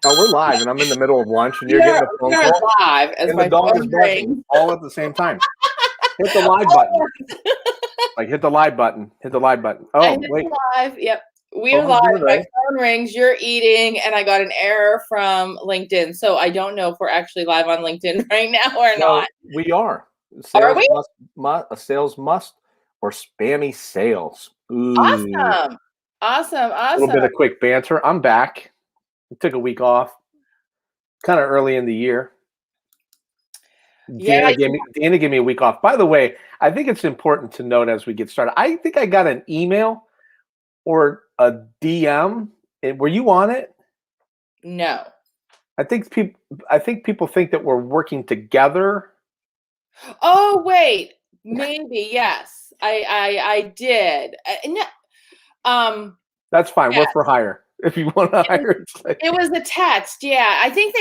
Oh, we're live, and I'm in the middle of lunch, and you're You're, getting a phone you're call, live as and the my dog is phone barking rings. all at the same time. Hit the live button. Like, hit the live button. Hit the live button. I Oh, hit wait. live. Yep. We're Phone's live. doing My right. phone rings. You're eating, and I got an error from LinkedIn. So I don't know if we're actually live on LinkedIn right now or No, not. we are. Are we? A sales must or spammy sales. Ooh. Awesome. Awesome. A little bit of quick banter. I'm back. I took a week off, kind of early in the year. Yeah. Dana gave me a week off. By the way, I think it's important to note as we get started. I think I got an email or a DM. Were you on it? No. I think people think that we're working together. Oh, wait. Maybe. Yes. I did. No, That's fine. yeah. We're for hire. If you want to hire, it was a text. Yeah. I think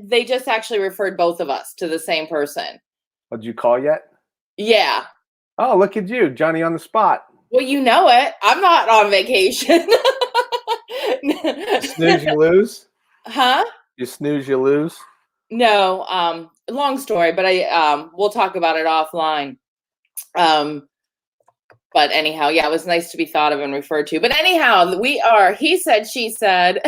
they just actually referred both of us to the same person. Did you call yet? Yeah. Oh, look at you, Johnny on the spot. Well, you know it. I'm not on vacation. Snooze, you lose. Huh? You snooze, you lose. No. Long story, but we'll talk about it offline. But anyhow, yeah, it was nice to be thought of and referred to. But anyhow, we are he said, she said.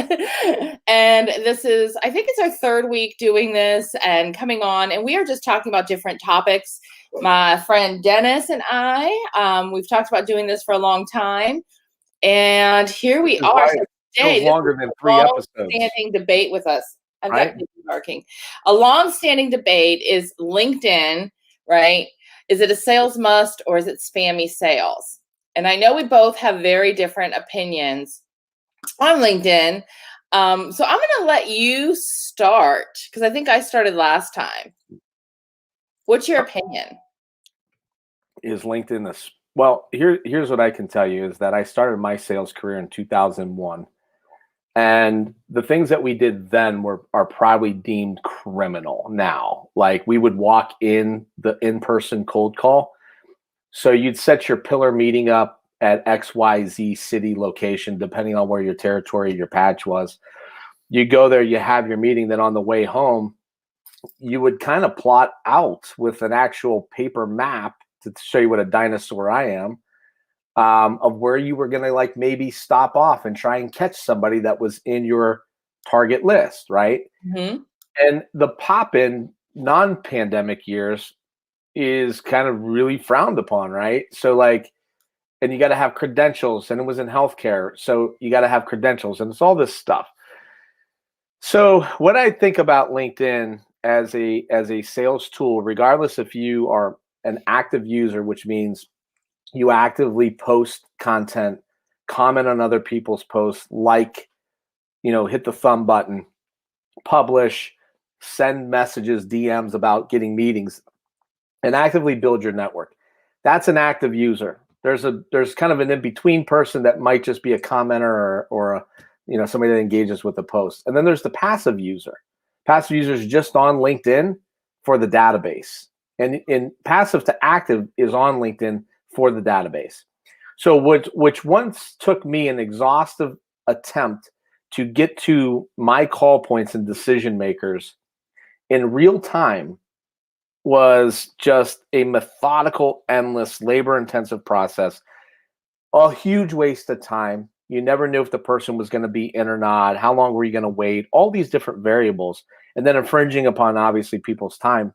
And this is, I think it's our third week doing this and coming on. And we are just talking about different topics. My friend Dennis and I, we've talked about doing this for a long time. And here we are. So today, feels longer than 3 episodes. Long-standing debate with us. I've got people barking. A long-standing debate is LinkedIn, right? Is it a sales must or is it spammy sales? And I know we both have very different opinions on LinkedIn. So I'm going to let you start because I think I started last time. What's your opinion? Is LinkedIn this? Well, here's what I can tell you is that I started my sales career in 2001. And the things that we did then are probably deemed criminal now. Like we would walk in the in-person cold call. So you'd set your pillar meeting up at XYZ city location, depending on where your territory, your patch was. You go there, you have your meeting. Then on the way home, you would kind of plot out with an actual paper map to show you what a dinosaur I am. Of where you were going to like maybe stop off and try and catch somebody that was in your target list, right? Mm-hmm. And the pop-in non-pandemic years is kind of really frowned upon, right? So like, and you got to have credentials, and it was in healthcare, so you got to have credentials, and it's all this stuff. So what I think about LinkedIn as a sales tool, regardless if you are an active user, which means you actively post content, comment on other people's posts, hit the thumb button, publish, send messages, DMs about getting meetings, and actively build your network. That's an active user. There's kind of an in-between person that might just be a commenter or somebody that engages with the post. And then there's the passive user. Passive user is just on LinkedIn for the database. And in passive to active is on LinkedIn for the database. So which once took me an exhaustive attempt to get to my call points and decision makers in real time was just a methodical, endless, labor-intensive process, a huge waste of time. You never knew if the person was going to be in or not, how long were you going to wait, all these different variables, and then infringing upon, obviously, people's time.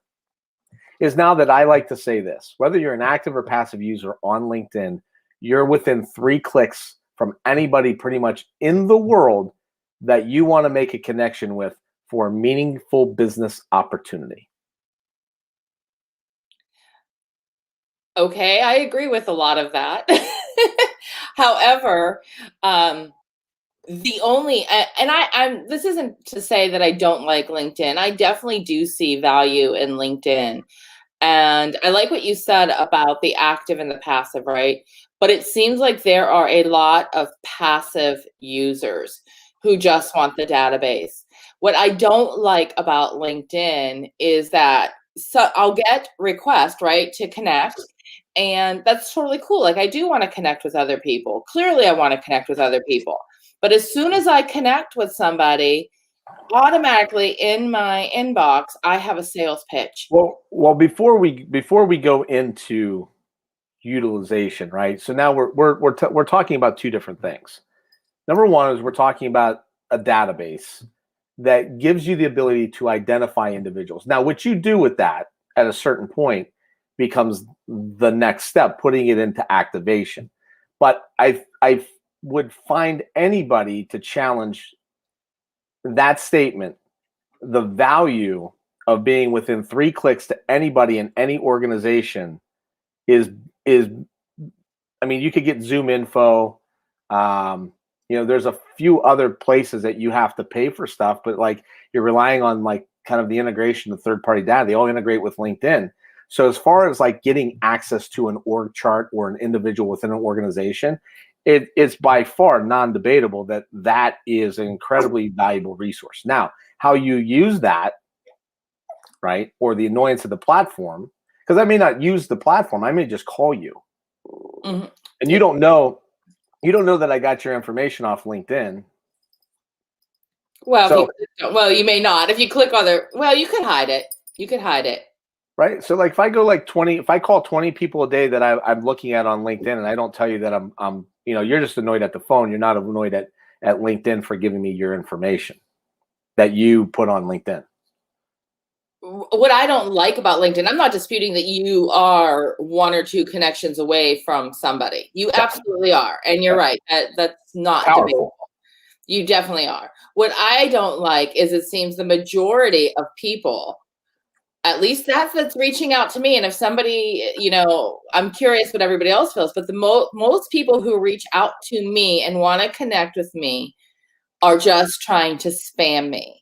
Is now that I like to say this, whether you're an active or passive user on LinkedIn, you're within 3 clicks from anybody pretty much in the world that you want to make a connection with for a meaningful business opportunity. Okay, I agree with a lot of that. However, the only, and this isn't to say that I don't like LinkedIn. I definitely do see value in LinkedIn. And I like what you said about the active and the passive, right? But it seems like there are a lot of passive users who just want the database. What I don't like about LinkedIn is that I'll get requests, right, to connect. And that's totally cool. Like I do want to connect with other people. Clearly, I want to connect with other people. But as soon as I connect with somebody automatically in my inbox, I have a sales pitch. Well, before we go into utilization, right? So now we're talking about two different things. Number one is we're talking about a database that gives you the ability to identify individuals. Now, what you do with that at a certain point becomes the next step, putting it into activation. But I would find anybody to challenge that statement, the value of being within 3 clicks to anybody in any organization is I mean, you could get Zoom info. There's a few other places that you have to pay for stuff, but like you're relying on like kind of the integration of third-party data. They all integrate with LinkedIn. So as far as like getting access to an org chart or an individual within an organization, it's by far non-debatable that that is an incredibly valuable resource. Now, how you use that, right, or the annoyance of the platform, because I may not use the platform, I may just call you. Mm-hmm. And you don't know that I got your information off LinkedIn. Well, you may not. If you click on there, well, you could hide it. Right. So like if I call 20 people a day that I'm looking at on LinkedIn and I don't tell you that I'm you're just annoyed at the phone. You're not annoyed at LinkedIn for giving me your information that you put on LinkedIn. What I don't like about LinkedIn, I'm not disputing that you are 1 or 2 connections away from somebody. You absolutely are. And you're right. That's not debatable. You definitely are. What I don't like is it seems the majority of people, at least that's reaching out to me. And if somebody, I'm curious what everybody else feels, but the most people who reach out to me and want to connect with me are just trying to spam me.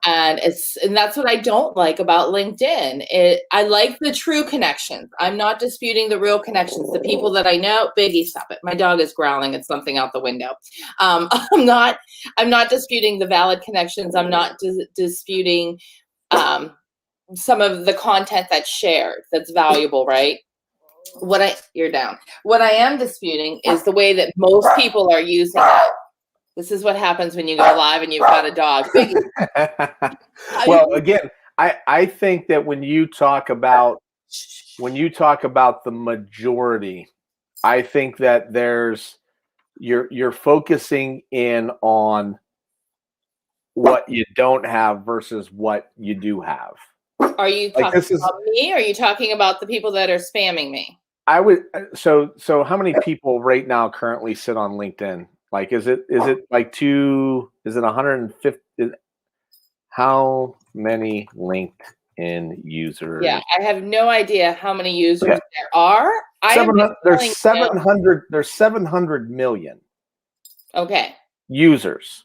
And that's what I don't like about LinkedIn. I like the true connections. I'm not disputing the real connections. The people that I know, Biggie, stop it. My dog is growling at something out the window. I'm not disputing the valid connections. I'm not disputing some of the content that's shared that's valuable, right? You're down. What I am disputing is the way that most people are using it. This is what happens when you go live and you've got a dog. Well, again, I think that when you talk about the majority, I think that you're focusing in on what you don't have versus what you do have. Are you talking about me? Or are you talking about the people that are spamming me? I would. So how many people right now currently sit on LinkedIn? Like, is it like is it 150? How many LinkedIn users? Yeah, I have no idea how many users there are. There's 700. There's 700 million. Okay. Users.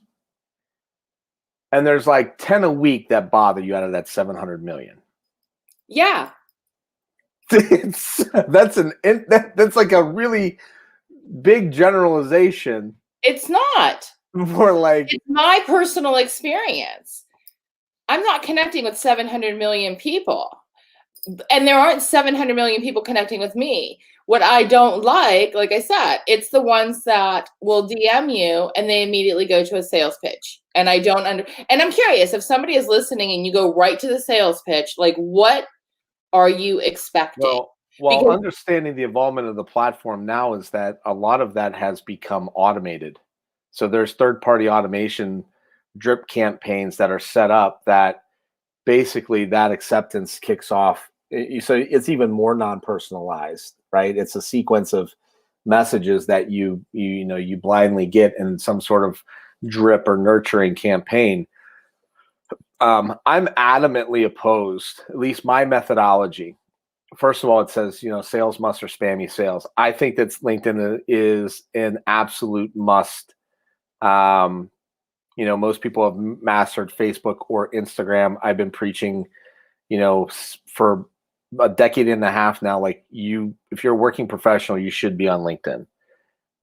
And there's like 10 a week that bother you out of that 700 million. Yeah. That's like a really big generalization. It's not. It's my personal experience. I'm not connecting with 700 million people. And there aren't 700 million people connecting with me. What I don't like I said, it's the ones that will DM you and they immediately go to a sales pitch. And and I'm curious, if somebody is listening and you go right to the sales pitch, like what are you expecting? Well, understanding the involvement of the platform now is that a lot of that has become automated. So there's third-party automation drip campaigns that are set up that basically that acceptance kicks off. So it's even more non-personalized, right? It's a sequence of messages that you blindly get in some sort of drip or nurturing campaign. I'm adamantly opposed, at least my methodology. First of all, it says, sales must or spammy sales. I think that LinkedIn is an absolute must. Most people have mastered Facebook or Instagram. I've been preaching, for a decade and a half now, like if you're a working professional, you should be on LinkedIn.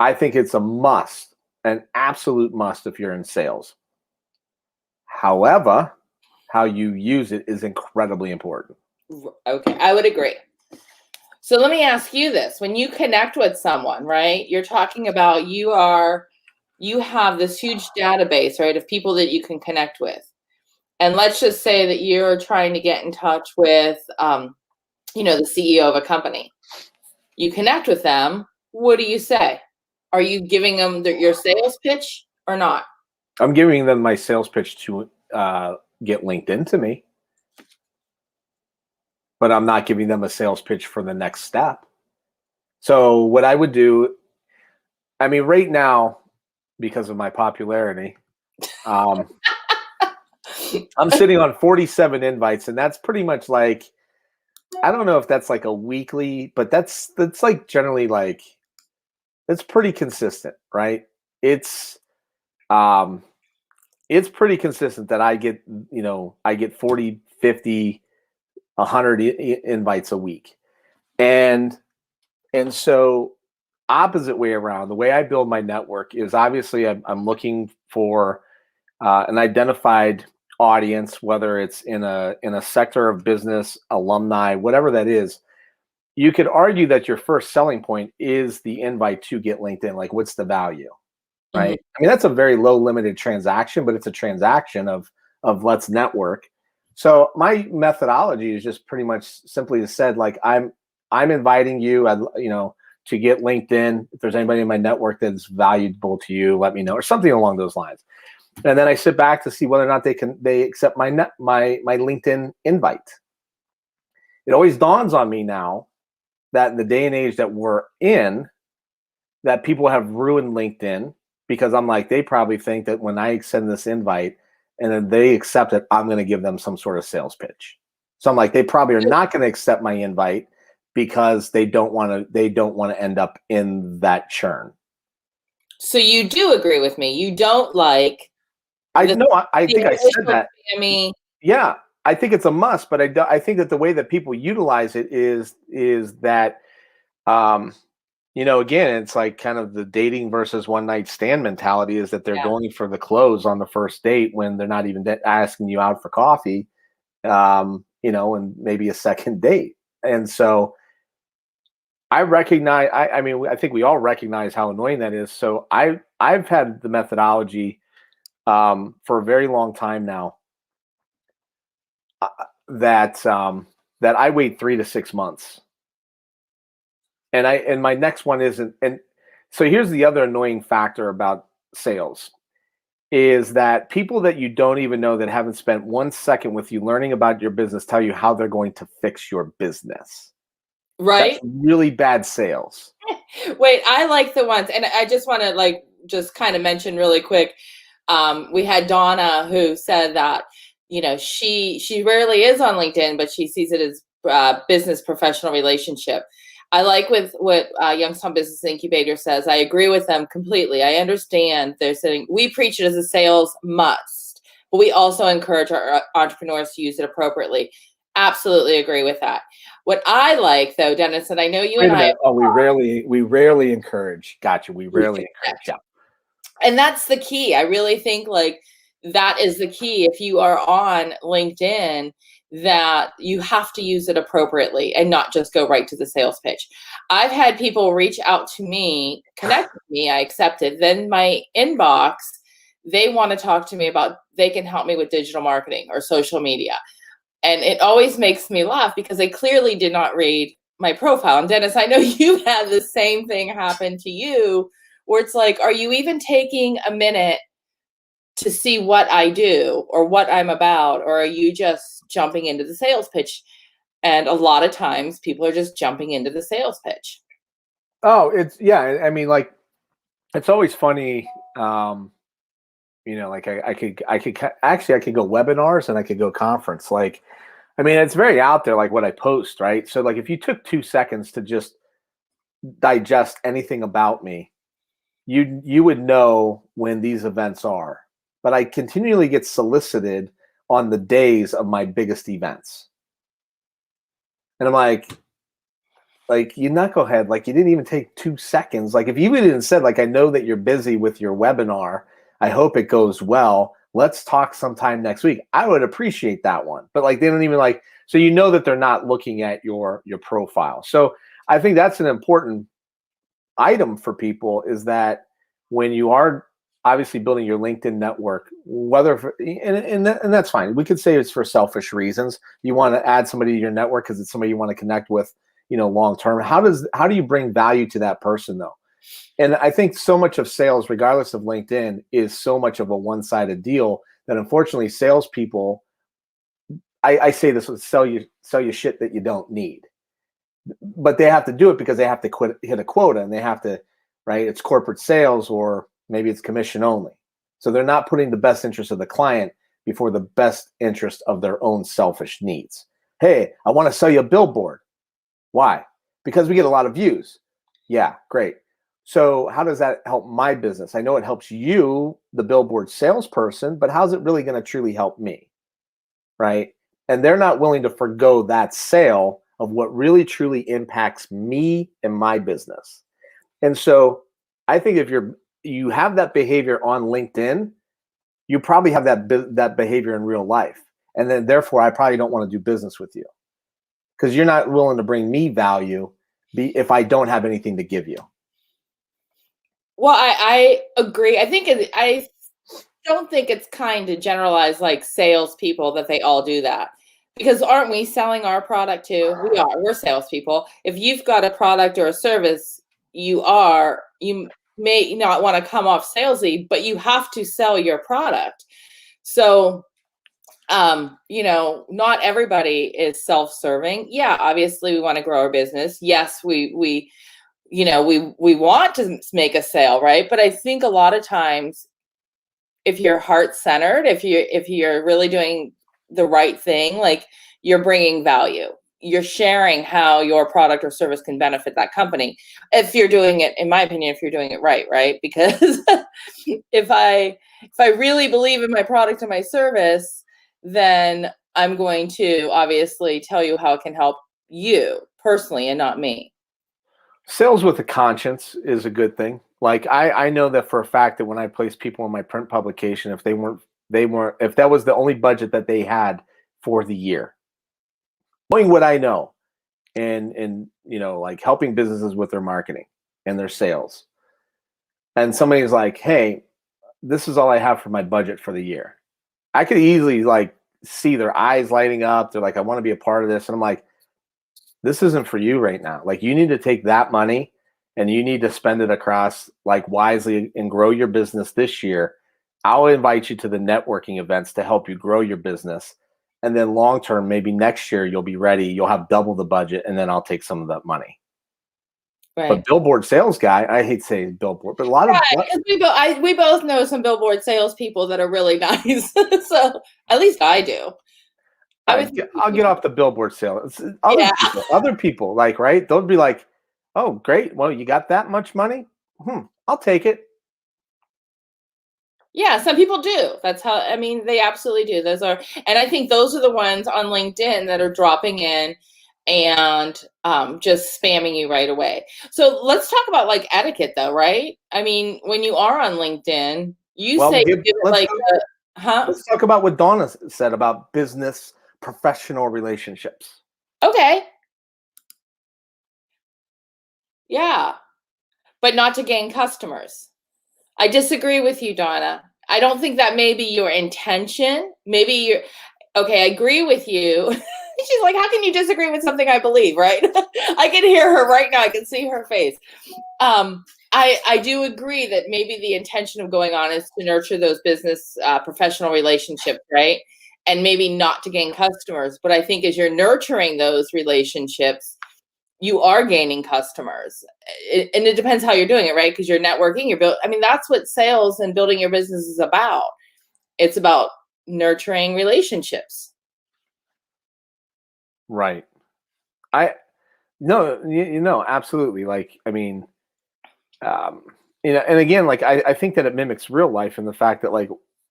I think it's a must, an absolute must if you're in sales. However, how you use it is incredibly important. Okay, I would agree. So let me ask you this. When you connect with someone, right, you're talking about you have this huge database, right, of people that you can connect with. And let's just say that you're trying to get in touch with, the CEO of a company. You connect with them. What do you say? Are you giving them your sales pitch or not? I'm giving them my sales pitch to get LinkedIn to me, but I'm not giving them a sales pitch for the next step. So what I would do, I mean, right now, because of my popularity, I'm sitting on 47 invites, and that's pretty much like, I don't know if that's like a weekly, but that's like generally like, it's pretty consistent, right? It's um it's pretty consistent that I get, I get 40, 50, 100 invites a week. And so opposite way around, the way I build my network is obviously I'm looking for an identified audience, whether it's in a sector of business, alumni, whatever that is. You could argue that your first selling point is the invite to get LinkedIn. Like, what's the value, Mhm. right? I mean, that's a very low limited transaction, but it's a transaction of let's network. So my methodology is just pretty much simply said, like, I'm inviting you, to get LinkedIn. If there's anybody in my network that's valuable to you, let me know, or something along those lines. And then I sit back to see whether or not they accept my LinkedIn invite. It always dawns on me now that in the day and age that we're in, that people have ruined LinkedIn, because I'm like, they probably think that when I send this invite and then they accept it, I'm going to give them some sort of sales pitch. So I'm like, they probably are not going to accept my invite because they don't want to end up in that churn. So you do agree with me. You don't like I the know. I think I said initial that. spammy. Yeah, I think it's a must, but I think that the way that people utilize it is that, um, again, it's like kind of the dating versus one night stand mentality, is that they're Yeah. going for the close on the first date when they're not even asking you out for coffee, and maybe a second date. And so I recognize, I mean, I think we all recognize how annoying that is. So I've had the methodology for a very long time now, uh, that I wait 3 to 6 months. And my next one isn't. And so here's the other annoying factor about sales, is that people that you don't even know, that haven't spent 1 second with you learning about your business, tell you how they're going to fix your business. That's Right? really bad sales. Wait, I like the ones, and I just want to just kind of mention really quick. We had Donna who said that she rarely is on LinkedIn, but she sees it as business professional relationship. I like with what Youngstown Business Incubator says. I agree with them completely. I understand they're saying we preach it as a sales must, but we also encourage our entrepreneurs to use it appropriately. Absolutely agree with that. What I like, though, Dennis, and I know you Wait and a I, minute. Oh, we rarely encourage. Gotcha. We rarely encourage. Yeah. and that's the key. I really think that is the key. If you are on LinkedIn, that you have to use it appropriately and not just go right to the sales pitch. I've had people reach out to me, connect with me, I accepted. Then my inbox, they want to talk to me about, they can help me with digital marketing or social media. And it always makes me laugh because they clearly did not read my profile. And Dennis, I know you've had the same thing happen to you, where it's like, are you even taking a minute to see what I do or what I'm about? Or are you just jumping into the sales pitch? And a lot of times people are just jumping into the sales pitch. Oh, yeah. I mean, like, it's always funny. Like actually, I could go webinars and I could go conference. Like, I mean, it's very out there, like what I post, right? So like, if you took 2 seconds to just digest anything about me, you would know when these events are. But I continually get solicited on the days of my biggest events. And I'm like, you knucklehead, like, you didn't even take 2 seconds. Like, if you even said, like, I know that you're busy with your webinar, I hope it goes well, let's talk sometime next week, I would appreciate that one. But like, they don't even, like, so that they're not looking at your profile. So I think that's an important item for people, is that when you are obviously building your LinkedIn network, whether for, and that's fine. We could say it's for selfish reasons. You want to add somebody to your network because it's somebody you want to connect with, long term. How do you bring value to that person though? And I think so much of sales, regardless of LinkedIn, is so much of a one-sided deal that unfortunately salespeople, I say this would sell you shit that you don't need, but they have to do it because they have to hit a quota, and they have to, right? It's corporate sales, or maybe it's commission only. So they're not putting the best interest of the client before the best interest of their own selfish needs. Hey, I want to sell you a billboard. Why? Because we get a lot of views. Yeah, great. So how does that help my business? I know it helps you, the billboard salesperson, but how's it really going to truly help me? Right? And they're not willing to forgo that sale of what really truly impacts me and my business. And so I think if you have that behavior on LinkedIn, you probably have that behavior in real life. And then therefore I probably don't want to do business with you, because you're not willing to bring me value if I don't have anything to give you. Well, I agree. I don't think it's kind to generalize like salespeople that they all do that, because aren't we selling our product too? We are. We're salespeople. If you've got a product or a service, you may not want to come off salesy, but you have to sell your product. So, not everybody is self-serving. Yeah, obviously we want to grow our business. Yes, we want to make a sale, right? But I think a lot of times, if you're heart-centered, if you're really doing the right thing, like you're bringing value, you're sharing how your product or service can benefit that company. If you're doing it, in my opinion, if you're doing it right? Because if I really believe in my product and my service, then I'm going to obviously tell you how it can help you personally and not me. Sales with a conscience is a good thing. Like I know that for a fact that when I place people in my print publication, if if that was the only budget that they had for the year, knowing what I know, and like helping businesses with their marketing and their sales, and somebody's like, hey, this is all I have for my budget for the year, I could easily like see their eyes lighting up. They're like, I want to be a part of this. And I'm like, this isn't for you right now. Like, you need to take that money and you need to spend it across like wisely and grow your business this year. I'll invite you to the networking events to help you grow your business. And then long term, maybe next year you'll be ready. You'll have double the budget, and then I'll take some of that money. Right. But billboard sales guy, I hate saying billboard, but a lot of we both know some billboard salespeople that are really nice. So at least I do. I'll get off the billboard sale. Other people, like, right? They'll be like, oh, great. Well, you got that much money? I'll take it. Yeah, some people do. They absolutely do. And I think those are the ones on LinkedIn that are dropping in and just spamming you right away. So let's talk about like etiquette though, right? I mean, when you are on LinkedIn, let's talk about what Donna said about business professional relationships. Okay. Yeah. But not to gain customers. I disagree with you, Donna. I don't think that may be your intention. Okay, I agree with you. She's like, how can you disagree with something I believe, right? I can hear her right now. I can see her face. I do agree that maybe the intention of going on is to nurture those business professional relationships, right? And maybe not to gain customers. But I think as you're nurturing those relationships, you are gaining customers. And it depends how you're doing it, right? Because you're networking, that's what sales and building your business is about. It's about nurturing relationships. Right. Absolutely. Like, and again, like, I think that it mimics real life in the fact that, like,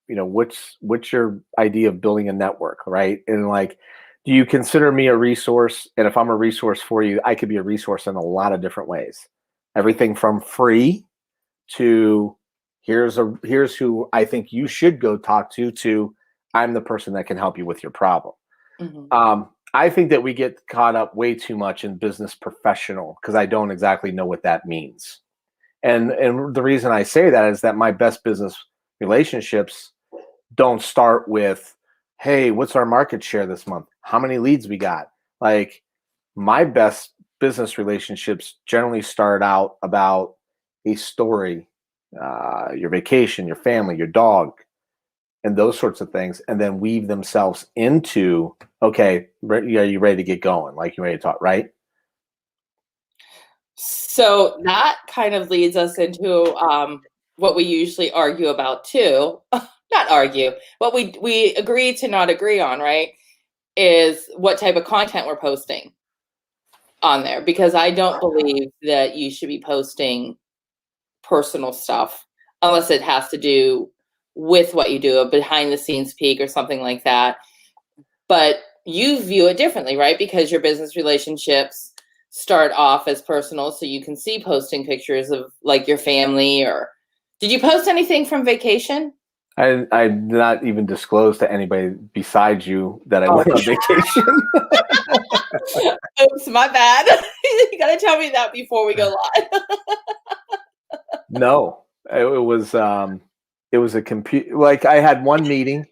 what's your idea of building a network, right? And like, do you consider me a resource? And if I'm a resource for you, I could be a resource in a lot of different ways. Everything from free to here's who I think you should go talk to I'm the person that can help you with your problem. Mm-hmm. I think that we get caught up way too much in business professional because I don't exactly know what that means. And the reason I say that is that my best business relationships don't start with, hey, what's our market share this month? How many leads we got? Like, my best business relationships generally start out about a story, your vacation, your family, your dog, and those sorts of things, and then weave themselves into, okay, are you ready to get going? Like, you ready to talk, right? So that kind of leads us into what we usually argue about too. Not argue, what we agree to not agree on, right? Is what type of content we're posting on there, because I don't believe that you should be posting personal stuff unless it has to do with what you do, a behind the scenes peek or something like that. But you view it differently, right? Because your business relationships start off as personal, so you can see posting pictures of like your family. Or did you post anything from vacation? I did not even disclose to anybody besides you that I went on vacation. Oops, my bad. You gotta tell me that before we go live. No, it was a compute. Like, I had one meeting.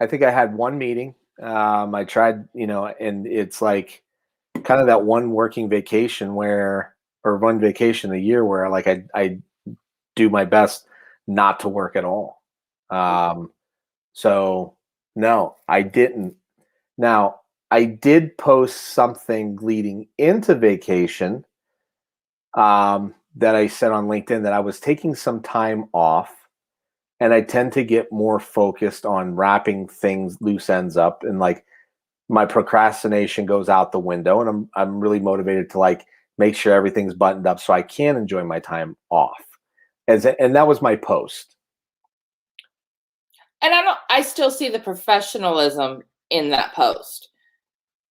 I think I had one meeting. I tried, and it's like kind of that one working vacation or one vacation a year where like I do my best not to work at all. So no, I didn't. Now, I did post something leading into vacation, that I said on LinkedIn that I was taking some time off, and I tend to get more focused on wrapping things, loose ends up, and like my procrastination goes out the window, and I'm really motivated to like make sure everything's buttoned up so I can enjoy my time off. And that was my post. And I still see the professionalism in that post.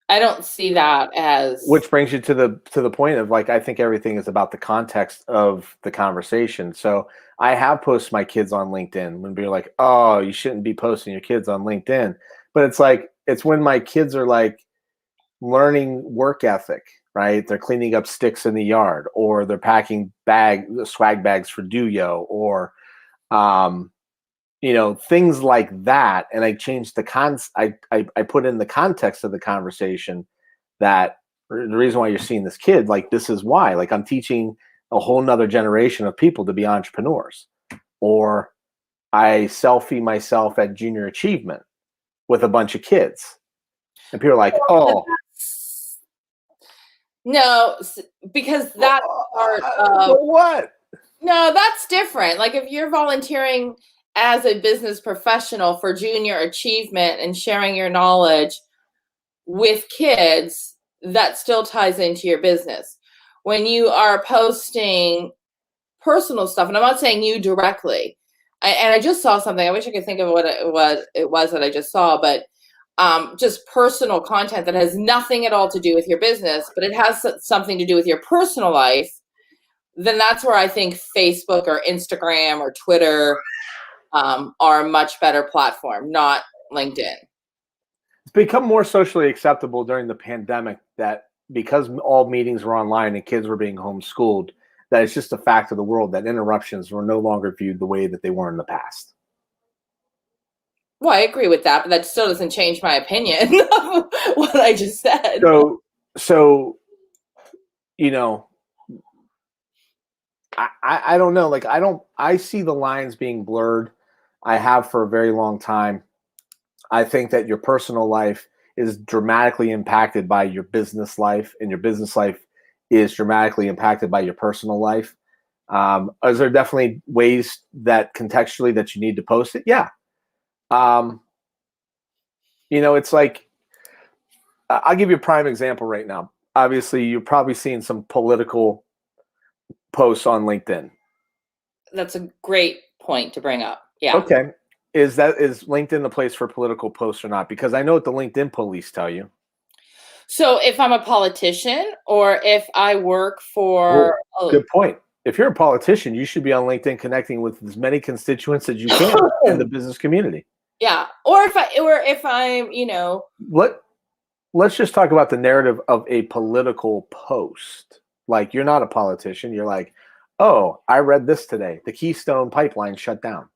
I don't see that as, Which brings you to the point of like, I think everything is about the context of the conversation. So I have posted my kids on LinkedIn when people are like, oh, you shouldn't be posting your kids on LinkedIn. But it's like, it's when my kids are like learning work ethic, right? They're cleaning up sticks in the yard, or they're packing swag bags for Duyo, or things like that. And I changed I put in the context of the conversation that the reason why you're seeing this kid, like, this is why, like, I'm teaching a whole nother generation of people to be entrepreneurs. Or I selfie myself at junior achievement with a bunch of kids. And people are like, oh, no, because that's part of what? No, that's different. Like if you're volunteering as a business professional for junior achievement and sharing your knowledge with kids, that still ties into your business. When you are posting personal stuff, and I'm not saying you directly, and I just saw something. I wish I could think of what it was that I just saw, but just personal content that has nothing at all to do with your business, but it has something to do with your personal life, then that's where I think Facebook or Instagram or Twitter are a much better platform, not LinkedIn. It's become more socially acceptable during the pandemic that because all meetings were online and kids were being homeschooled, that it's just a fact of the world that interruptions were no longer viewed the way that they were in the past. Well, I agree with that, but that still doesn't change my opinion of what I just said. So I don't know. Like, I see the lines being blurred. I have for a very long time. I think that your personal life is dramatically impacted by your business life, and your business life is dramatically impacted by your personal life. Is there definitely ways that contextually that you need to post it? Yeah. It's like, I'll give you a prime example right now. Obviously, you're probably seeing some political posts on LinkedIn. That's a great point to bring up. Yeah. Okay. Is LinkedIn the place for political posts or not? Because I know what the LinkedIn police tell you. So if I'm a politician or if I work for... Good point. If you're a politician, you should be on LinkedIn connecting with as many constituents as you can in the business community. Yeah. Or if I'm, Let's just talk about the narrative of a political post. Like, you're not a politician. You're like, Oh, I read this today. The Keystone Pipeline shut down.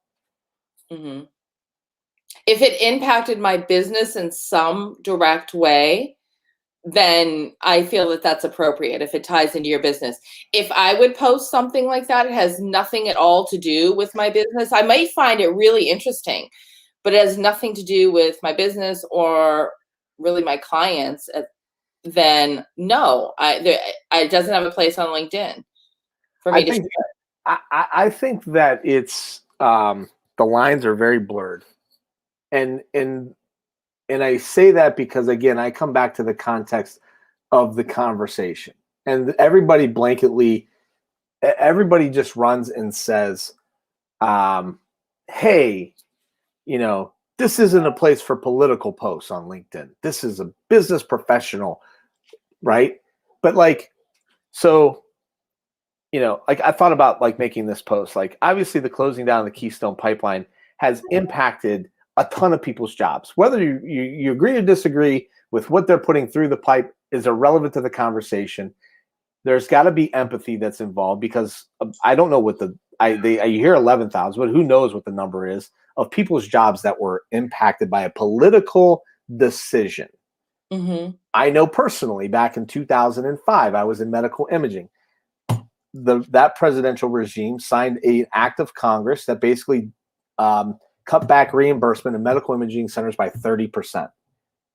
Mm-hmm. If it impacted my business in some direct way, then I feel that that's appropriate if it ties into your business. If I would post something like that, it has nothing at all to do with my business. I might find it really interesting, but it has nothing to do with my business or really my clients. Then no, it doesn't have a place on LinkedIn for I me to think share. I think that it's the lines are very blurred, and I say that because again, I come back to the context of the conversation, and everybody just runs and says, "Hey, this isn't a place for political posts on LinkedIn. This is a business professional, right?" But like, so like I thought about like making this post. Like, obviously, the closing down of the Keystone Pipeline has impacted a ton of people's jobs. Whether you agree or disagree with what they're putting through the pipe is irrelevant to the conversation. There's got to be empathy that's involved because I don't know what I hear 11,000, but who knows what the number is of people's jobs that were impacted by a political decision. Mm-hmm. I know personally back in 2005, I was in medical imaging. That presidential regime signed an act of Congress that basically cut back reimbursement in medical imaging centers by 30%.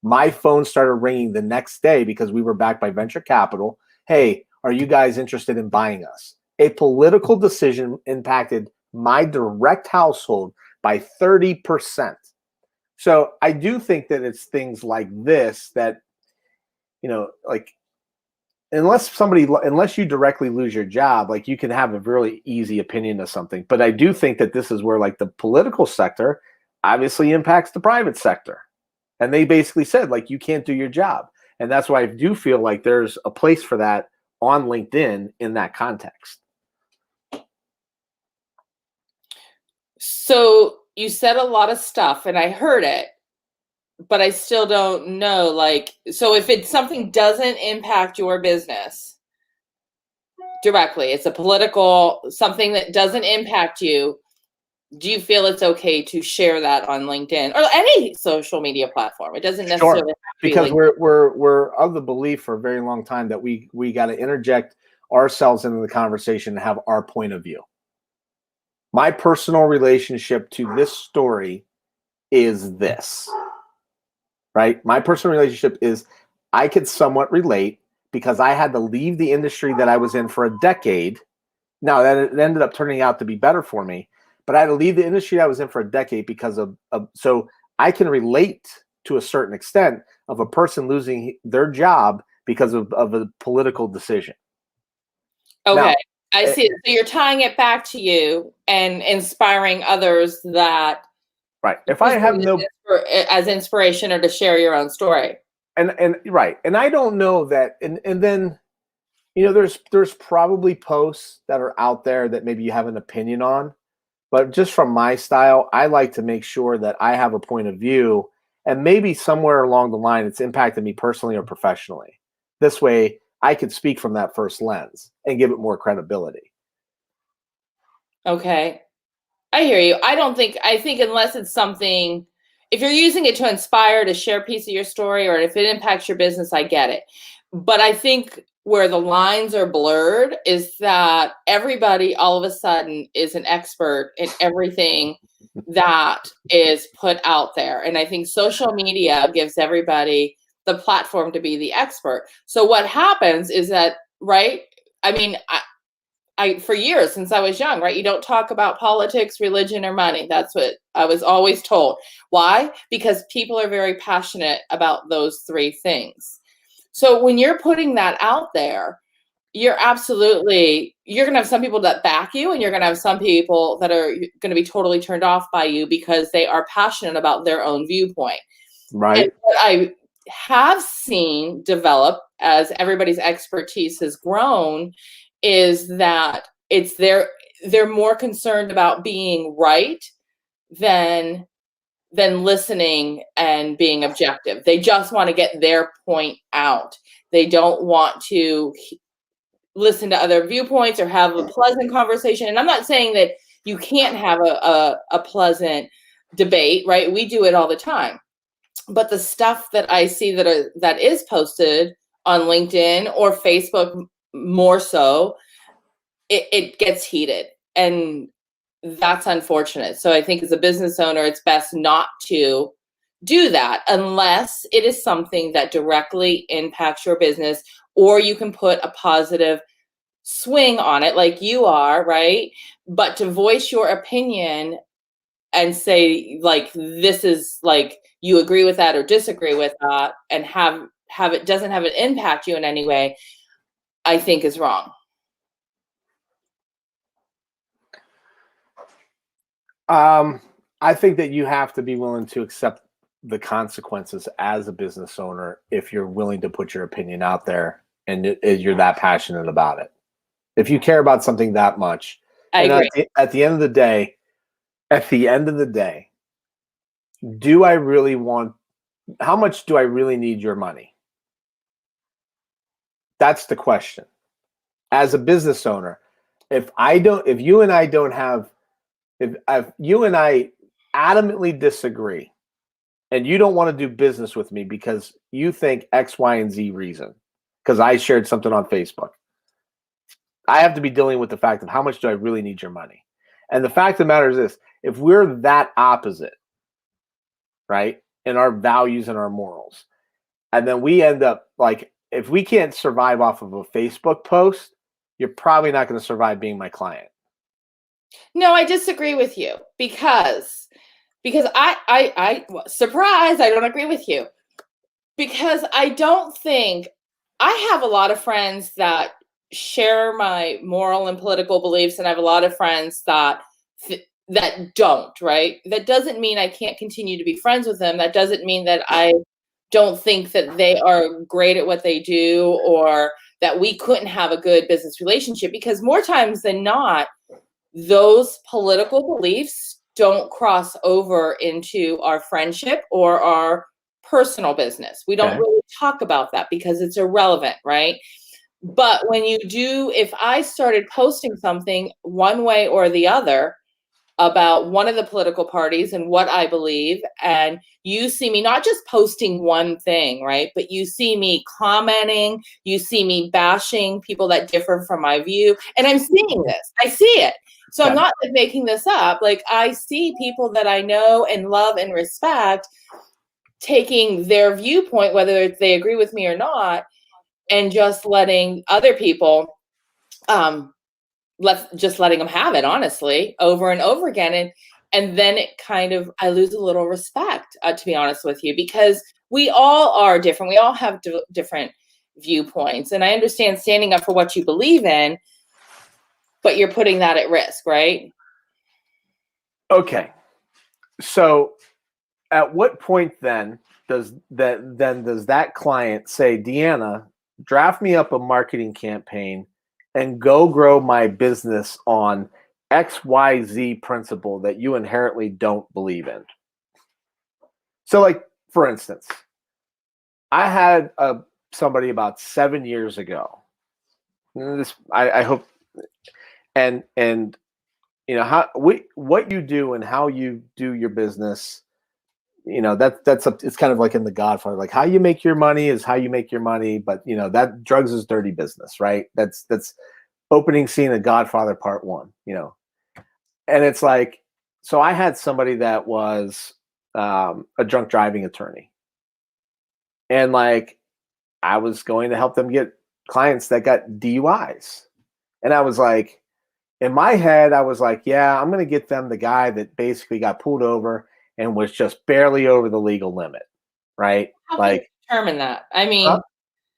My phone started ringing the next day because we were backed by venture capital. Hey, are you guys interested in buying us? A political decision impacted my direct household by 30%. So I do think that it's things like this that, like, unless you directly lose your job, like, you can have a really easy opinion of something. But I do think that this is where, like, the political sector obviously impacts the private sector. And they basically said, like, you can't do your job. And that's why I do feel like there's a place for that on LinkedIn in that context. So you said a lot of stuff and I heard it, but I still don't know. Like, so if it's something doesn't impact your business directly, it's a political something that doesn't impact you, do you feel it's okay to share that on LinkedIn or any social media platform? It doesn't necessarily have to be Because LinkedIn. we're of the belief for a very long time that we got to interject ourselves into the conversation and have our point of view. My personal relationship to this story is this, right? My personal relationship is I could somewhat relate because I had to leave the industry that I was in for a decade. Now, that it ended up turning out to be better for me, but I had to leave the industry I was in for a decade because of so I can relate to a certain extent of a person losing their job because of a political decision. Okay, Now, I see. So you're tying it back to you and inspiring others that right. If I have using no it as inspiration or to share your own story. and right, and I don't know that, and then there's probably posts that are out there that maybe you have an opinion on, but just from my style, I like to make sure that I have a point of view, and maybe somewhere along the line it's impacted me personally or professionally. This way, I could speak from that first lens and give it more credibility. Okay. I hear you. I think unless it's something, if you're using it to inspire, to share a piece of your story, or if it impacts your business, I get it. But I think where the lines are blurred is that everybody all of a sudden is an expert in everything that is put out there. And I think social media gives everybody the platform to be the expert. So what happens is that, right? I mean, I for years since I was young, right? You don't talk about politics, religion, or money. That's what I was always told. Why? Because people are very passionate about those three things. So when you're putting that out there, you're going to have some people that back you, and you're going to have some people that are going to be totally turned off by you because they are passionate about their own viewpoint. And Right. what I have seen develop as everybody's expertise has grown is that they're more concerned about being right than listening and being objective. They just want to get their point out. They don't want to listen to other viewpoints or have a pleasant conversation. And I'm not saying that you can't have a pleasant debate, right? We do it all the time. But the stuff that I see that is posted on LinkedIn or Facebook more so, it gets heated. And that's unfortunate. So I think as a business owner, it's best not to do that unless it is something that directly impacts your business, or you can put a positive swing on it like you are, right? But to voice your opinion and say like this is like you agree with that or disagree with that, and have it doesn't have it impact you in any way, I think is wrong. I think that you have to be willing to accept the consequences as a business owner if you're willing to put your opinion out there and you're that passionate about it. If you care about something that much, I and agree. at the end of the day, do I really want? How much do I really need your money? That's the question. As a business owner, if you and I don't have, if you and I adamantly disagree, and you don't want to do business with me because you think X, Y, and Z reason, because I shared something on Facebook, I have to be dealing with the fact of how much do I really need your money? And the fact of the matter is this: if we're that opposite, right, in our values and our morals, and then we end up like, if we can't survive off of a Facebook post, you're probably not going to survive being my client. No, I disagree with you because I surprise, I don't agree with you. Because I don't think I have a lot of friends that share my moral and political beliefs, and I have a lot of friends that that don't, right? That doesn't mean I can't continue to be friends with them. That doesn't mean that I don't think that they are great at what they do, or that we couldn't have a good business relationship, because more times than not, those political beliefs don't cross over into our friendship or our personal business. We don't Okay. really talk about that because it's irrelevant, right? But when you do, if I started posting something one way or the other about one of the political parties and what I believe, and you see me not just posting one thing, right? But you see me commenting, you see me bashing people that differ from my view, and I'm seeing this. I see it. So I'm not like making this up. Like I see people that I know and love and respect taking their viewpoint, whether they agree with me or not, and just letting other people letting them have it, honestly, over and over again. And then it kind of, I lose a little respect, to be honest with you, because we all are different. We all have different viewpoints. And I understand standing up for what you believe in, but you're putting that at risk, right? Okay. So at what point then does that client say, Deanna, draft me up a marketing campaign and go grow my business on XYZ principle that you inherently don't believe in? So, like, for instance, I had somebody about 7 years ago. This I hope, and you know what you do and how you do your business. You know it's kind of like in The Godfather. Like, how you make your money is how you make your money, but you know that drugs is dirty business, right? That's opening scene of Godfather Part 1. You know, and it's like, so I had somebody that was a drunk driving attorney, and like I was going to help them get clients that got DUIs. And I was like, in my head, I was like, yeah, I'm going to get them the guy that basically got pulled over and was just barely over the legal limit. Right. How can you Like, determine that? I mean,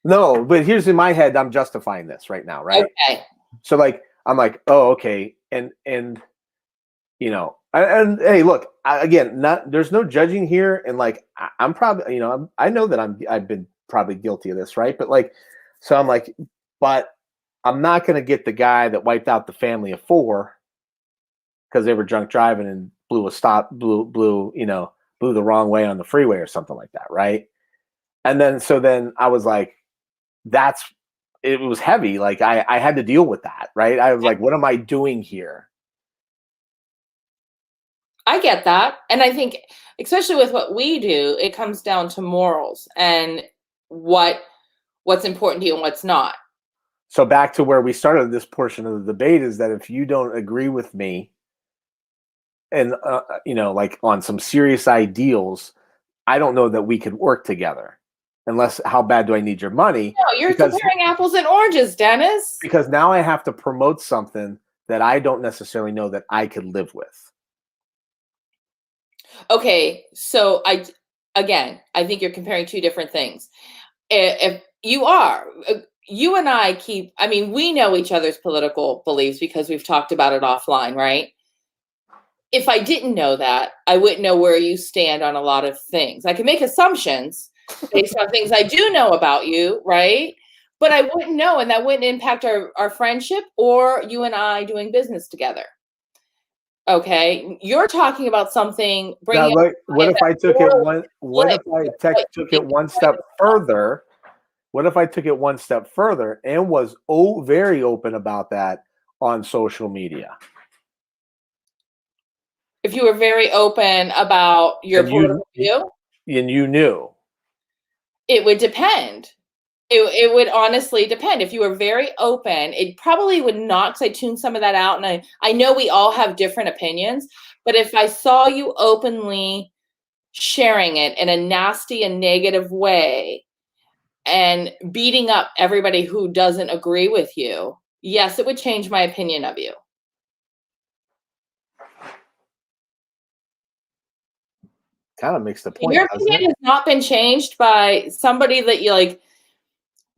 no, but here's in my head, I'm justifying this right now. Right. okay. So like, I'm like, oh, okay. And, you know, and hey, look, again, there's no judging here. And like, I'm probably, you know, I know that I've been probably guilty of this. Right. But like, so I'm like, but I'm not going to get the guy that wiped out the family of 4 because they were drunk driving and blew the wrong way on the freeway or something like that. Right. And then, so then I was like, that's, it was heavy. Like I had to deal with that, right? I was like, what am I doing here? I get that. And I think, especially with what we do, it comes down to morals and what's important to you and what's not. So back to where we started this portion of the debate is that if you don't agree with me and, like on some serious ideals, I don't know that we could work together unless how bad do I need your money? No, you're comparing apples and oranges, Dennis. Because now I have to promote something that I don't necessarily know that I could live with. Okay, so I think you're comparing two different things. If you and I we know each other's political beliefs because we've talked about it offline, right? If I didn't know that, I wouldn't know where you stand on a lot of things. I can make assumptions based on things I do know about you, right? But I wouldn't know, and that wouldn't impact our friendship or you and I doing business together. Okay, you're talking about something Now, bringing. what if I took it one? What if I took it one step further? What if I took it one step further and was very open about that on social media? If you were very open about your political view, and you knew, it would depend. It would honestly depend. If you were very open, it probably would not, because I tuned some of that out. And I know we all have different opinions, but if I saw you openly sharing it in a nasty and negative way and beating up everybody who doesn't agree with you, yes, it would change my opinion of you. Kind of makes the point. Your opinion has not been changed by somebody that you like.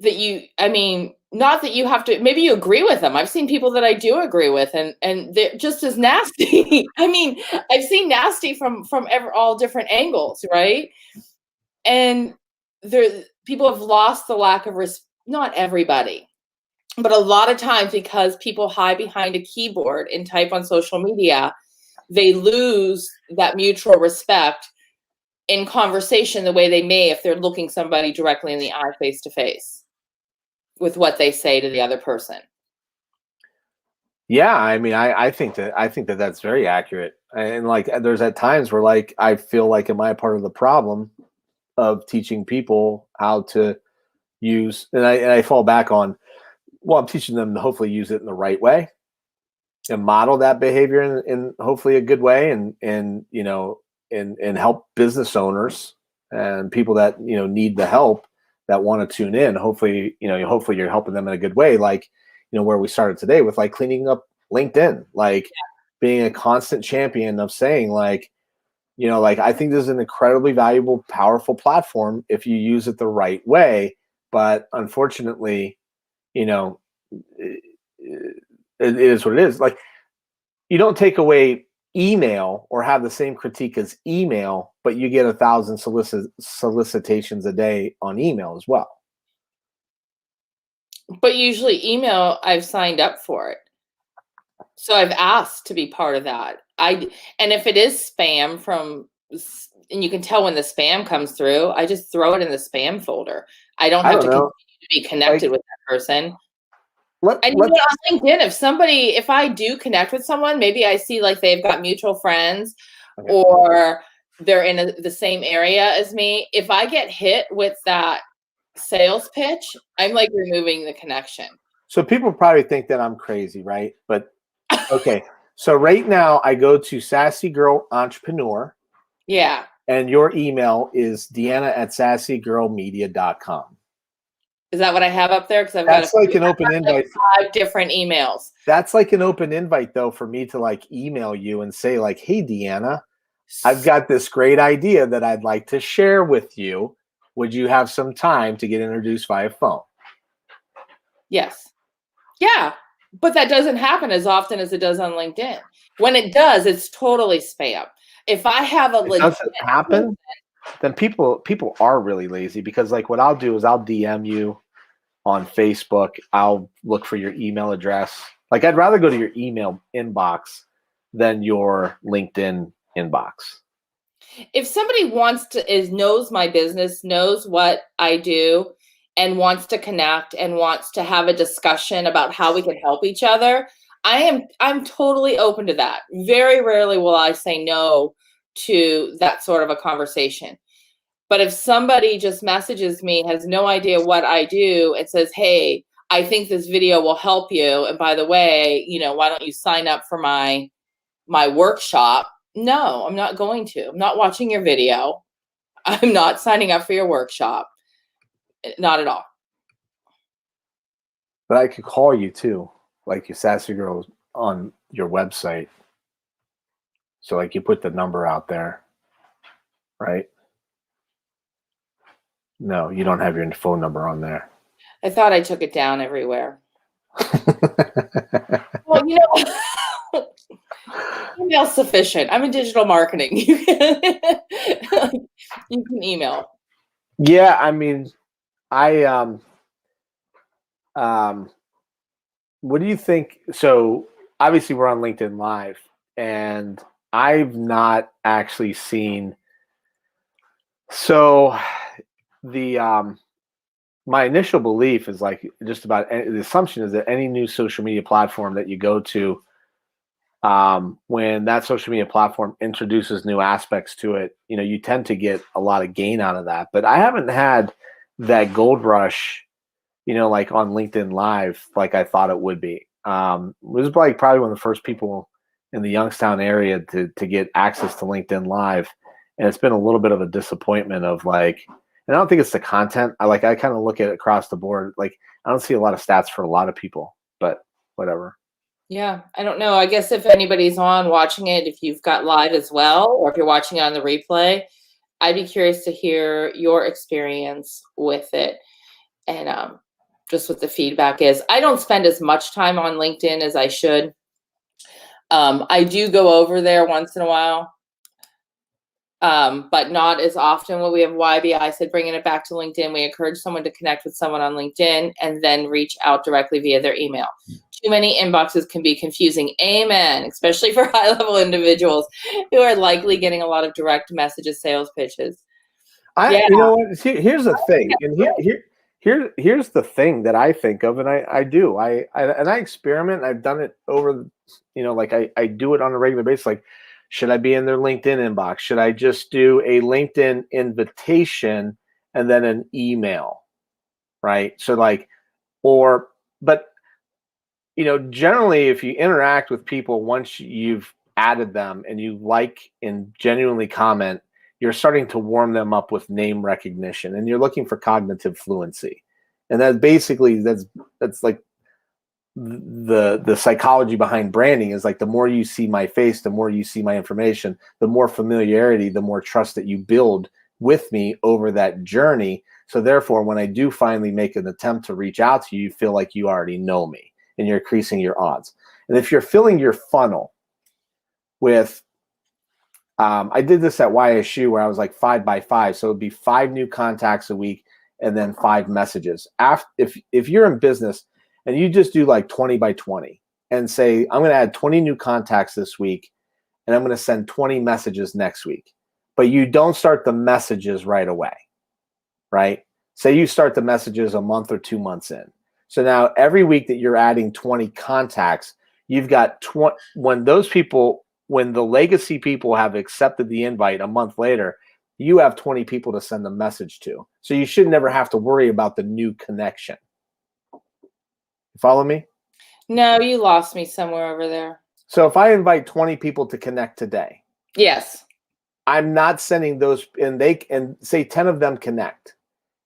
Not that you have to, maybe you agree with them. I've seen people that I do agree with and they're just as nasty. I've seen nasty from all different angles, right? And people have lost the lack of not everybody, but a lot of times because people hide behind a keyboard and type on social media, they lose that mutual respect in conversation the way they may if they're looking somebody directly in the eye face to face with what they say to the other person. Yeah, I think that that's very accurate. And like there's at times where like I feel like am I part of the problem of teaching people how to use and I fall back on I'm teaching them to hopefully use it in the right way and model that behavior in hopefully a good way and help business owners and people that need the help that want to tune in. Hopefully you're helping them in a good way, like where we started today with like cleaning up LinkedIn, like being a constant champion of saying like I think this is an incredibly valuable, powerful platform if you use it the right way. But unfortunately, it is what it is. Like you don't take away email or have the same critique as email, but you get 1,000 solicitations a day on email as well. But usually email, I've signed up for it. So I've asked to be part of that. And if it is spam and you can tell when the spam comes through, I just throw it in the spam folder. I don't have to continue to be connected with that person. On LinkedIn, if I do connect with someone, maybe I see like they've got mutual friends or they're in the same area as me. If I get hit with that sales pitch, I'm like removing the connection. So people probably think that I'm crazy, right? But okay. So right now I go to Sassy Girl Entrepreneur. Yeah. And your email is deanna@sassygirlmedia.com. Is that what I have up there? Because That's like an open invite. 5 different emails. That's like an open invite, though, for me to like email you and say, like, "Hey, Deanna, I've got this great idea that I'd like to share with you. Would you have some time to get introduced via phone?" Yes. Yeah, but that doesn't happen as often as it does on LinkedIn. When it does, it's totally spam. If I have a legit doesn't happen, then people are really lazy because like what I'll do is I'll DM you on Facebook. I'll look for your email address. Like I'd rather go to your email inbox than your LinkedIn inbox. If somebody knows my business, knows what I do, and wants to connect and wants to have a discussion about how we can help each other, I'm totally open to that. Very rarely will I say no to that sort of a conversation. But if somebody just messages me, has no idea what I do, and says, "Hey, I think this video will help you, and by the way, why don't you sign up for my workshop?" No, I'm not going to. I'm not watching your video. I'm not signing up for your workshop. Not at all. But I could call you too, like you sassy girls on your website. So like you put the number out there, right? No, you don't have your phone number on there. I thought I took it down everywhere. Well, email sufficient. I'm in digital marketing. You can email. Yeah, I mean, what do you think? So obviously we're on LinkedIn Live, and I've not actually seen. So the my initial belief is like just about the assumption is that any new social media platform that you go to, when that social media platform introduces new aspects to it, you tend to get a lot of gain out of that. But I haven't had that gold rush, like on LinkedIn Live, like I thought it would be. It was like probably one of the first people in the Youngstown area to get access to LinkedIn Live, and it's been a little bit of a disappointment of like, and I don't think it's the content. I kind of look at it across the board. Like I don't see a lot of stats for a lot of people, but whatever. Yeah, I don't know. I guess if anybody's on watching it, if you've got live as well, or if you're watching it on the replay, I'd be curious to hear your experience with it and just what the feedback is. I don't spend as much time on LinkedIn as I should. I do go over there once in a while, but not as often. What we have YBI said, bringing it back to LinkedIn, we encourage someone to connect with someone on LinkedIn and then reach out directly via their email. Too many inboxes can be confusing. Amen. Especially for high-level individuals who are likely getting a lot of direct messages, sales pitches. You know what? Here's the thing, and here's the thing that I think of, and I do. I experiment. I've done it over, like I do it on a regular basis. Like, should I be in their LinkedIn inbox? Should I just do a LinkedIn invitation and then an email, right? So like, but generally, if you interact with people once you've added them and you like and genuinely comment, you're starting to warm them up with name recognition, and you're looking for cognitive fluency. And that's like the psychology behind branding is like the more you see my face, the more you see my information, the more familiarity, the more trust that you build with me over that journey. So therefore, when I do finally make an attempt to reach out to you, you feel like you already know me, and you're increasing your odds. And if you're filling your funnel with, I did this at YSU where I was like 5 by 5. So it'd be 5 new contacts a week and then 5 messages. If you're in business and you just do like 20 by 20 and say, I'm going to add 20 new contacts this week and I'm going to send 20 messages next week, but you don't start the messages right away, right? Say you start the messages a month or 2 months in. So now every week that you're adding 20 contacts, you've got 20, when the legacy people have accepted the invite a month later, you have 20 people to send a message to. So you should never have to worry about the new connection. Follow me? No, you lost me somewhere over there. So if I invite 20 people to connect today, yes, I'm not sending those, and say 10 of them connect.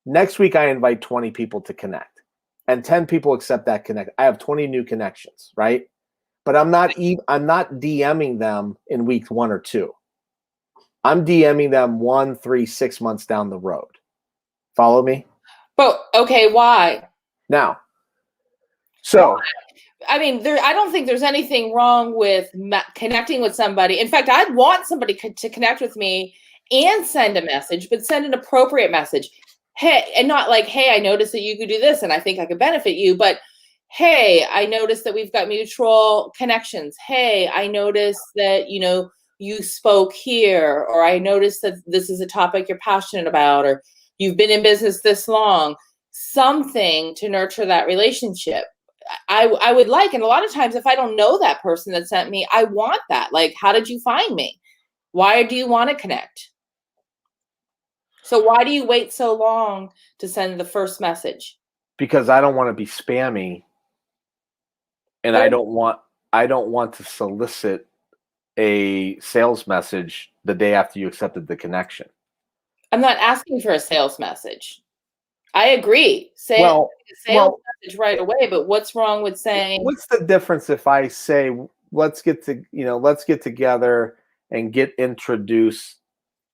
Next week, I invite 20 people to connect, and 10 people accept that connect. I have 20 new connections, right? But I'm not DMing them in week 1 or 2. I'm DMing them 1, 3, 6 months down the road. Follow me? But okay, why? Now, so I mean, I don't think there's anything wrong with connecting with somebody. In fact, I'd want somebody to connect with me and send a message, but send an appropriate message. Hey, and not like, hey, I noticed that you could do this and I think I could benefit you, but hey, I noticed that we've got mutual connections. Hey, I noticed that, you spoke here, or I noticed that this is a topic you're passionate about, or you've been in business this long. something to nurture that relationship. I would like, and a lot of times if I don't know that person that sent me, I want that. Like, how did you find me? Why do you want to connect? So why do you wait so long to send the first message? Because I don't want to be spammy, and But I don't want to solicit a sales message the day after you accepted the connection. I'm not asking for a sales message. I agree. Say a Well, sales message right away, but what's wrong with saying, what's the difference if I say let's get together and get introduced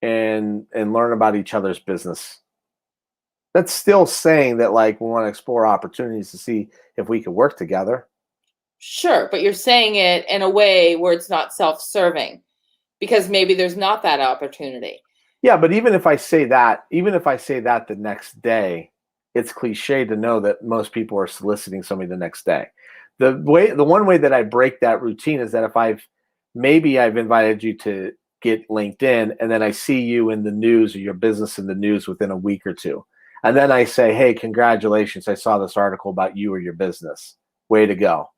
and learn about each other's business? That's still saying that like we want to explore opportunities to see if we could work together. sure, but you're saying it in a way where it's not self-serving because maybe there's not that opportunity. Yeah, but even if I say that the next day, it's cliche to know that most people are soliciting somebody the next day. The one way that I break that routine is that if I've invited you to get LinkedIn and then I see you in the news or your business in the news within a week or two. And then I say, "Hey, congratulations. I saw this article about you or your business. Way to go.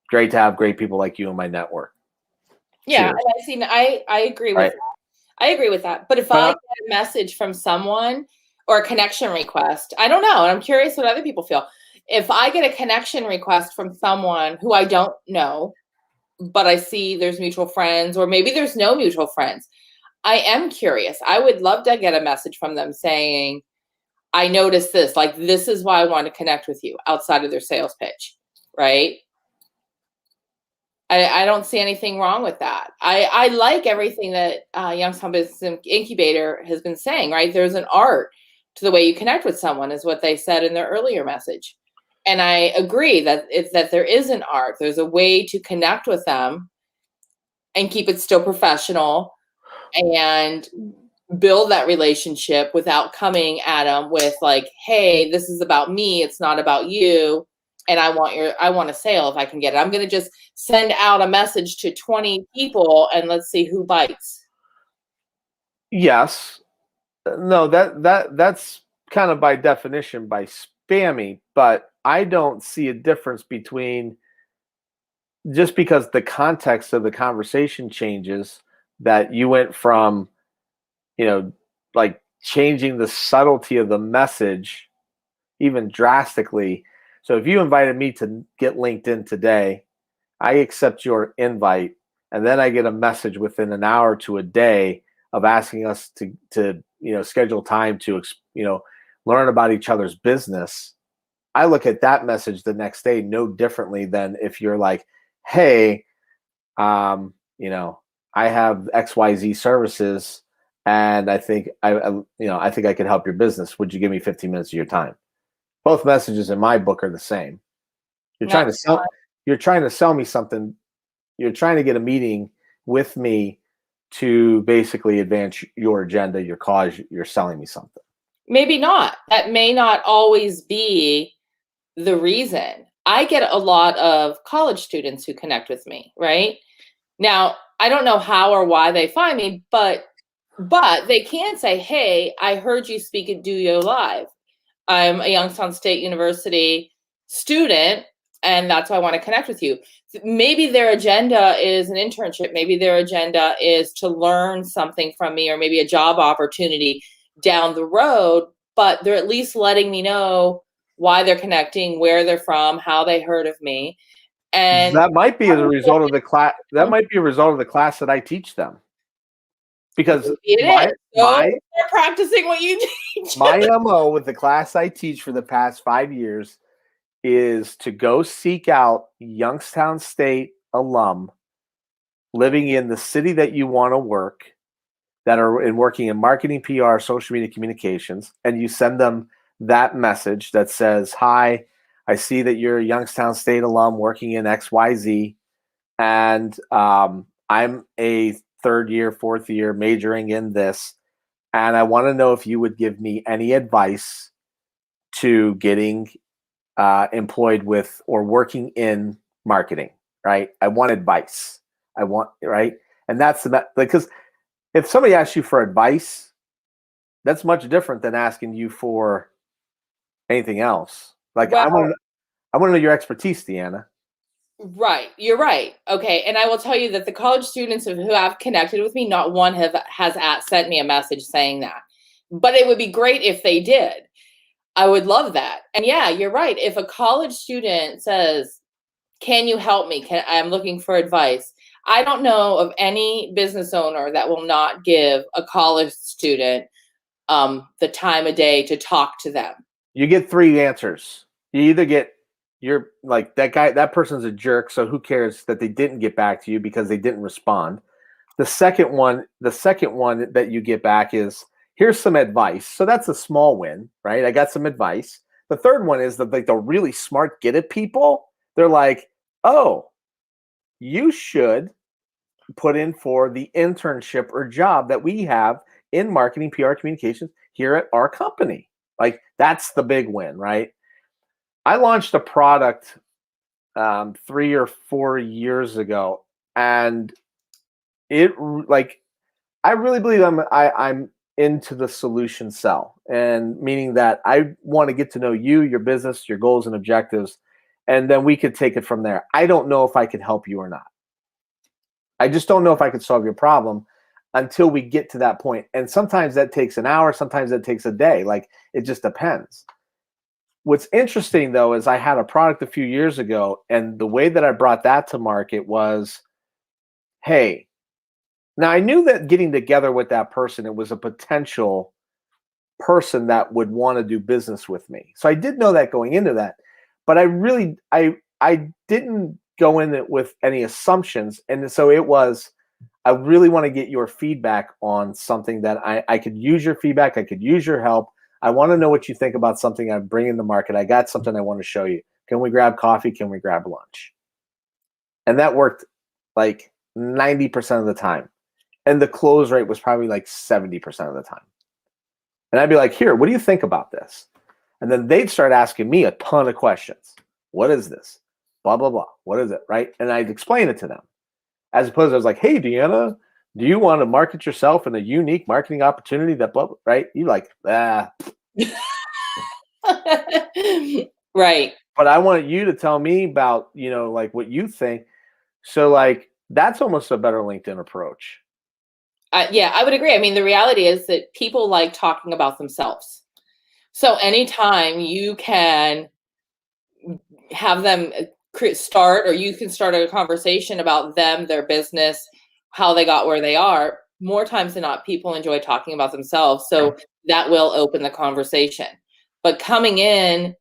Great to have great people like you in my network." Yeah, Cheers. and I agree with Right. that. I agree with that. But if But I get a message from someone or a connection request, I don't know, and I'm curious what other people feel. If I get a connection request from someone who I don't know, but I see there's mutual friends, or maybe there's no mutual friends, I am curious. I would love to get a message from them saying, I noticed this, like, this is why I want to connect with you outside of their sales pitch, right? I don't see anything wrong with that. I like everything that Youngstown Business Incubator has been saying, right? There's an art to the way you connect with someone, is what they said in their earlier message. And I agree that that there is an art. There's a way to connect with them and keep it still professional and build that relationship without coming at them with like, hey, this is about me, it's not about you, and I want a sale if I can get it. I'm going to just send out a message to 20 people and let's see who bites. yes, no, that's kind of by definition by spammy, but I don't see a difference between just because the context of the conversation changes that you went from, like changing the subtlety of the message even drastically. So if you invited me to get LinkedIn today, I accept your invite, and then I get a message within an hour to a day of asking us to schedule time to learn about each other's business. I look at that message the next day no differently than if you're like, "Hey, um, you know, I have XYZ services, and I think I think I could help your business. Would you give me 15 minutes of your time?" Both messages in my book are the same. You're No, trying to sell. You're trying to sell me something. You're trying to get a meeting with me to basically advance your agenda, your cause. You're selling me something. maybe not. That may not always be the reason. I get a lot of college students who connect with me, right? Now, I don't know how or why they find me, but they can say, "Hey, I heard you speak at Duo Live. I'm a Youngstown State University student, and that's why I want to connect with you." Maybe their agenda is an internship. Maybe their agenda is to learn something from me, or maybe a job opportunity down the road, but they're at least letting me know why they're connecting, where they're from, how they heard of me. And That might be as a result of the class. That might be a result of the class that I teach them. Because it my is. So my they're practicing what you teach. my MO with the class I teach for the past 5 years is to go seek out Youngstown State alum living in the city that you want to work, that are working in marketing, PR, social media communications, and you send them that message that says, "Hi, I see that you're a Youngstown State alum working in XYZ, and I'm a third year, fourth year majoring in this, and I want to know if you would give me any advice to getting employed with or working in marketing, right? I want advice. I want, right?" And that's because if somebody asks you for advice, that's much different than asking you for anything else. Like Well, I want to know your expertise, Deanna. right. You're right. Okay. And I will tell you that the college students who have connected with me, not one has sent me a message saying that. But it would be great if they did. I would love that. And yeah, you're right. If a college student says, "Can you help me? I'm looking for advice." I don't know of any business owner that will not give a college student the time of day to talk to them. You get three answers. You either get you're like that person's a jerk, so who cares that they didn't get back to you because they didn't respond. The second one that you get back is here's some advice. So that's a small win, right? I got some advice. The third one is that like the really smart get it people, they're like, "Oh, you should put in for the internship or job that we have in marketing, PR, communications here at our company." Like that's the big win, right? I launched a product 3 or 4 years ago, and it like I really believe I'm into the solution sell, and meaning that I want to get to know you, your business, your goals and objectives, and then we could take it from there. I don't know if I could help you or not. I just don't know if I could solve your problem until we get to that point. And sometimes that takes an hour, sometimes that takes a day. Like it just depends. What's interesting though is I had a product a few years ago, and the way that I brought that to market was, hey, now I knew that getting together with that person, it was a potential person that would want to do business with me. So I did know that going into that, but I didn't go in it with any assumptions. And so it was, I really want to get your feedback on something that I could use your feedback. I could use your help. I want to know what you think about something I bring in the market. I got something I want to show you. Can we grab coffee? Can we grab lunch? And that worked like 90% of the time. And the close rate was probably like 70% of the time. And I'd be like, here, what do you think about this? And then they'd start asking me a ton of questions. What is this? Blah, blah, blah. What is it? Right? And I'd explain it to them. As opposed to I was like, hey, Deanna, do you want to market yourself in a unique marketing opportunity that blah, blah, right? You like, Right. But I want you to tell me about, like what you think. So like that's almost a better LinkedIn approach. Yeah, I would agree. I mean, the reality is that people like talking about themselves. So anytime you can have them start, or you can start a conversation about them, their business, how they got where they are, more times than not, people enjoy talking about themselves. So that will open the conversation. But coming in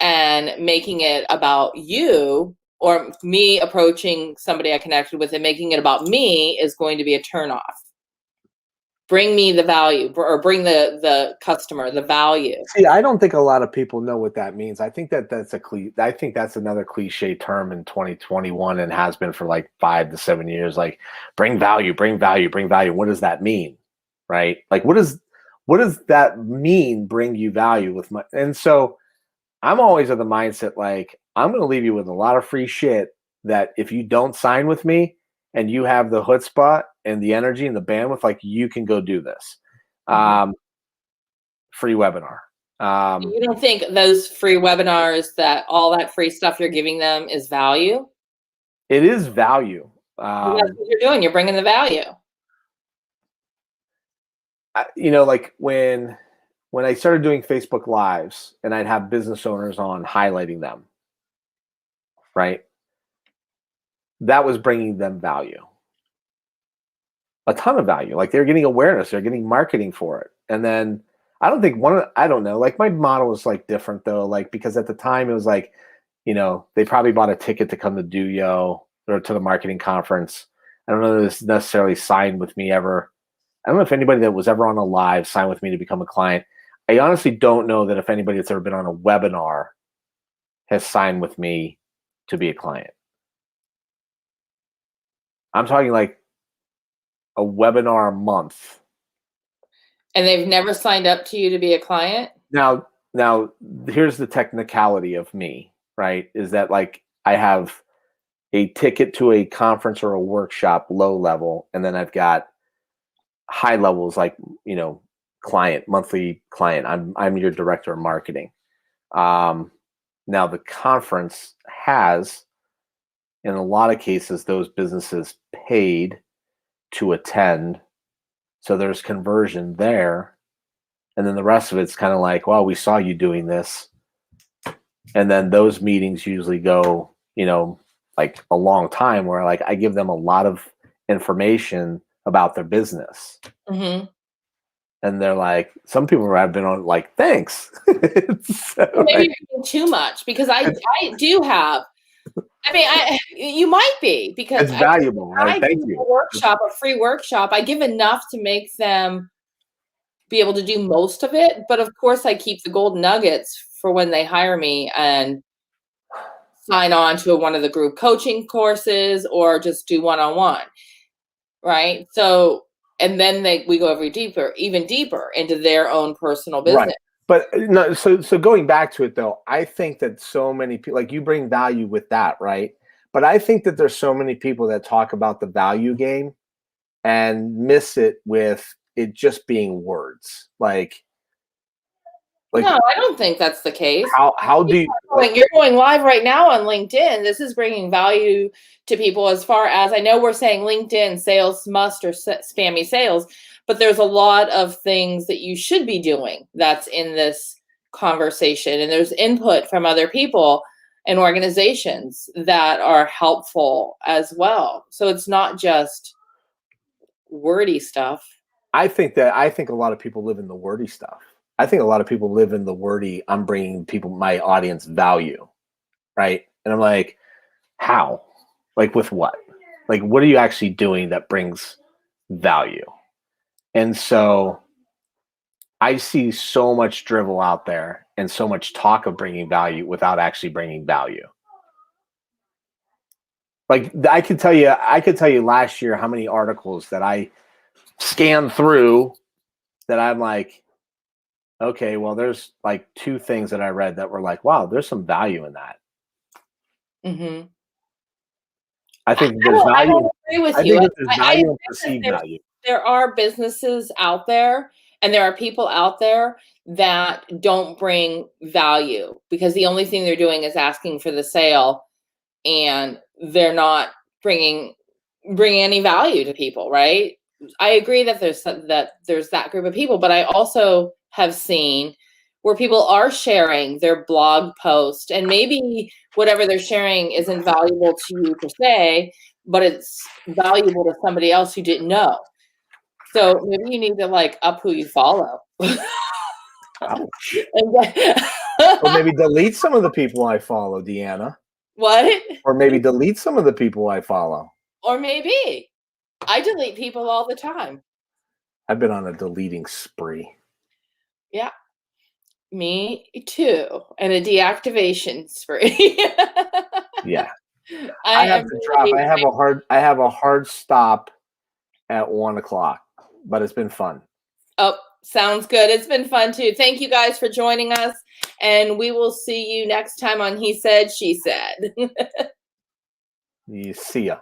and making it about you, or me approaching somebody I connected with and making it about me, is going to be a turnoff. Bring me the value, or bring the customer the value. See, I don't think a lot of people know what that means. I think I think that's another cliche term in 2021 and has been for like 5 to 7 years. Like, bring value, bring value, bring value. What does that mean, right? Like, what does that mean? Bring you value with my. And so, I'm always of the mindset like I'm going to leave you with a lot of free shit that if you don't sign with me and you have the chutzpah and the energy and the bandwidth, like you can go do this. Free webinar. You don't think those free webinars, that all that free stuff you're giving them, is value? It is value. That's what you're doing. You're bringing the value. Like when I started doing Facebook Lives and I'd have business owners on highlighting them, right? That was bringing them value. A ton of value. Like they're getting awareness, they're getting marketing for it. And then I don't know, like my model was like different though, like because at the time it was like, they probably bought a ticket to come to Duyo or to the marketing conference. I don't know if this necessarily signed with me ever. I don't know if anybody that was ever on a live signed with me to become a client. I honestly don't know that if anybody that's ever been on a webinar has signed with me to be a client. I'm talking like a webinar a month. And they've never signed up to you to be a client? Now here's the technicality of me, right? Is that like I have a ticket to a conference or a workshop, low level, and then I've got high levels like, client, monthly client. I'm your director of marketing. Now the conference has, in a lot of cases, those businesses paid to attend. So there's conversion there. And then the rest of it's kind of like, well, we saw you doing this. And then those meetings usually go, like a long time where like I give them a lot of information about their business. Mm-hmm. And they're like, some people have been on like, thanks. So, maybe you're too much because I do have. I mean, you might be because it's valuable, right? Thank you. A free workshop. I give enough to make them be able to do most of it, but of course, I keep the gold nuggets for when they hire me and sign on to one of the group coaching courses or just do one-on-one, right? So, and then we go even deeper into their own personal business. Right. But no, so going back to it though, I think that so many people, like you bring value with that, right? But I think that there's so many people that talk about the value game and miss it with it just being words. Like no, I don't think that's the case. How do you? You're going live right now on LinkedIn. This is bringing value to people as far as I know. We're saying LinkedIn sales must or spammy sales, but there's a lot of things that you should be doing that's in this conversation, and there's input from other people and organizations that are helpful as well. So it's not just wordy stuff. I think a lot of people live in the wordy stuff. I think a lot of people live in the wordy, I'm bringing my audience value, right? And I'm like, how? Like with what? Like, what are you actually doing that brings value? And so I see so much drivel out there and so much talk of bringing value without actually bringing value. Like I could tell you last year how many articles that I scanned through that I'm like, okay, well, there's like 2 things that I read that were like, wow, there's some value in that. Mm-hmm. I think there's value. I agree with you. There's value and perceived value. There are businesses out there and there are people out there that don't bring value because the only thing they're doing is asking for the sale and they're not bringing any value to people, right? I agree that there's that group of people, but I also have seen where people are sharing their blog post and maybe whatever they're sharing isn't valuable to you per se, but it's valuable to somebody else who didn't know. So maybe you need to like up who you follow. Or maybe delete some of the people I follow, Deanna. What? Or maybe delete some of the people I follow. Or maybe. I delete people all the time. I've been on a deleting spree. Yeah. Me too. And a deactivation spree. Yeah. I have to drop. I have a hard stop at 1:00, but it's been fun. Oh, sounds good. It's been fun too. Thank you guys for joining us. And we will see you next time on He Said, She Said. You see ya.